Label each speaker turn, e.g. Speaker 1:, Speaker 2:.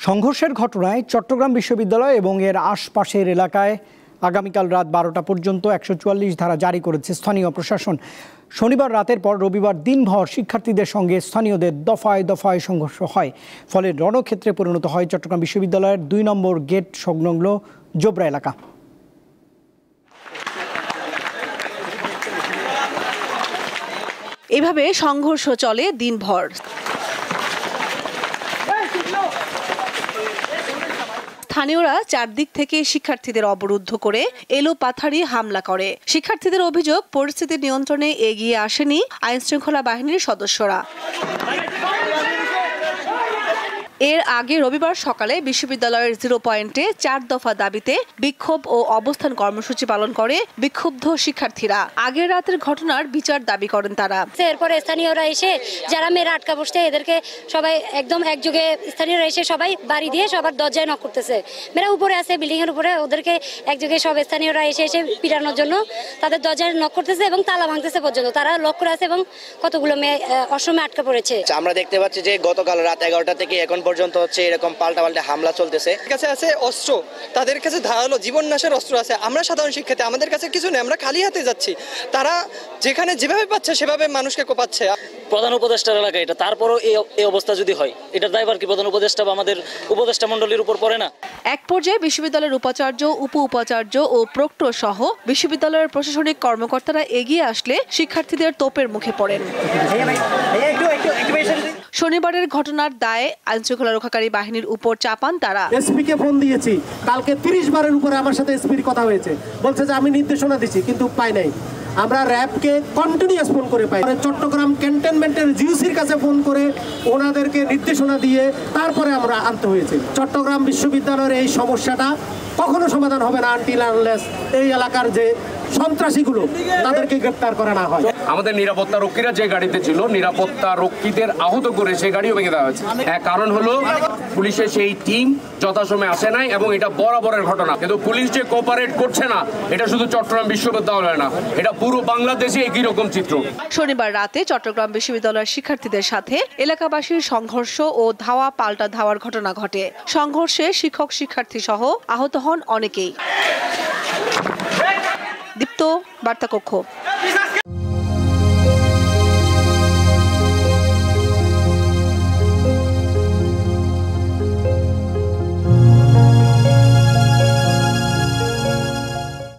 Speaker 1: সংঘর্ষের ঘটনায় চট্টগ্রাম বিশ্ববিদ্যালয় এবং এর আশপাশের এলাকায় আগামীকাল রাত 12টা পর্যন্ত 144 ধারা জারি করেছে স্থানীয় প্রশাসন। শনিবার রাতের পর রবিবার দিনভর শিক্ষার্থীদের সঙ্গে স্থানীয়দের দফায় দফায় সংঘর্ষ হয়। ফলে রণক্ষেত্রে পরিণত হয় চট্টগ্রাম বিশ্ববিদ্যালয়ের 2 নম্বর গেট সংলগ্ন জোবরা এলাকা।
Speaker 2: এভাবে সংঘর্ষ চলে দিনভর। স্থানীয়রা চারদিক থেকে শিক্ষার্থীদের অবরুদ্ধ করে এলোপাথারি হামলা করে। শিক্ষার্থীদের অভিযোগ, পরিস্থিতি নিয়ন্ত্রণে এগিয়ে আসেনি আইনশৃঙ্খলা বাহিনীর সদস্যরা। এর আগে রবিবার সকালে বিশ্ববিদ্যালয়ের 0 পয়েন্টে 4 দফা দাবিতে বিক্ষোভ ও অবস্থান কর্মসূচি পালন করে বিক্ষুব্ধ শিক্ষার্থীরা। আগের রাতের ঘটনার বিচার দাবি করেন তারা।
Speaker 3: এরপরে স্থানীয়রা এসে যারা মেয়েরা আটকা বসছে এদেরকে সবাই একদম একযোগে স্থানীয়রা এসে সবাই বাড়ি দিয়ে সবার দরজায় নক করতেছে। মেয়েরা উপরে আছে, বিল্ডিং এর উপরে, ওদেরকে একযোগে সব স্থানীয়রা এসে পিটানোর জন্য তাদের দরজায় নক করতেছে এবং তালা ভাঙতেছে পর্যন্ত। তারা লক করে আছে এবং কতগুলো মেয়ে অসময়ে আটকা পড়েছে।
Speaker 4: আমরা দেখতে পাচ্ছি যে গতকাল রাত 11টা থেকে এখন পর্যন্ত হচ্ছে এরকম পাল্টা হামলা চলতেছে।
Speaker 5: কাছে আছে অস্ত্র, তাদের কাছে ধারালো জীবন নাশের অস্ত্র আছে। আমরা সাধারণ শিক্ষার্থী, আমাদের কাছে কিছু নেই, আমরা খালি হাতে যাচ্ছি। তারা যেখানে যেভাবে পাচ্ছে সেভাবে মানুষকে কোপাচ্ছে।
Speaker 6: প্রধান উপদেষ্টার এলাকা এটা, তারপরও এই অবস্থা যদি হয়, এটার দায়ভার কি প্রধান উপদেষ্টা বা আমাদের উপদেষ্টা মণ্ডলীর উপর পড়ে না?
Speaker 2: এক পর্যায়ে বিশ্ববিদ্যালয়ের উপাচার্য, উপ উপাচার্য ও প্রক্টর সহ বিশ্ববিদ্যালয়ের প্রশাসনিক কর্মকর্তারা এগিয়ে আসলে শিক্ষার্থীদের তোপের মুখে পড়েন। শনিবারের ঘটনার দায়ে আইনশৃঙ্খলা রক্ষাকারী বাহিনীর উপর চাপান তারা।
Speaker 7: এসপিকে ফোন দিয়েছি, কালকে 30 বারের উপরে আমার সাথে এসপির কথা হয়েছে, বলছে যে আমি নির্দেশনা দিচ্ছি কিন্তু পাই নাই। আমরা র্যাবকে কন্টিনিউয়াস ফোন করে পাই। চট্টগ্রাম ক্যান্টনমেন্টের জিওসির কাছে ফোন করে ওনাদেরকে নির্দেশনা দিয়ে তারপরে আমরা আনতে হয়েছে। চট্টগ্রাম বিশ্ববিদ্যালয়ের এই সমস্যাটা কখনো সমাধান হবে না আনটিল আনলেস এই এলাকার যে সন্ত্রাসীগুলো তাদেরকে গ্রেফতার করা না হয়।
Speaker 8: আমাদের নিরাপত্তা রক্ষীরা যে গাড়িতে ছিল, নিরাপত্তা রক্ষীদের আহত করে সেই গাড়িও ভেঙে দেওয়া হয়েছে। কারণ হলো পুলিশের সেই টিম যথাসময়ে আসে নাই এবং এটা বরাবরের ঘটনা। কিন্তু পুলিশ যে কোঅপারেট করছে না, এটা শুধু চট্টগ্রাম বিশ্ববিদ্যালয় না, এটা পুরো বাংলাদেশে একই রকম চিত্র।
Speaker 2: শনিবার রাতে চট্টগ্রাম বিশ্ববিদ্যালয়ের শিক্ষার্থীদের সাথে এলাকাবাসীর সংঘর্ষ ও ধাওয়া পাল্টা ধাওয়ার ঘটনা ঘটে। সংঘর্ষে শিক্ষক শিক্ষার্থী সহ আহত হন অনেকেই। দীপ্ত, বার্তা কক্ষ।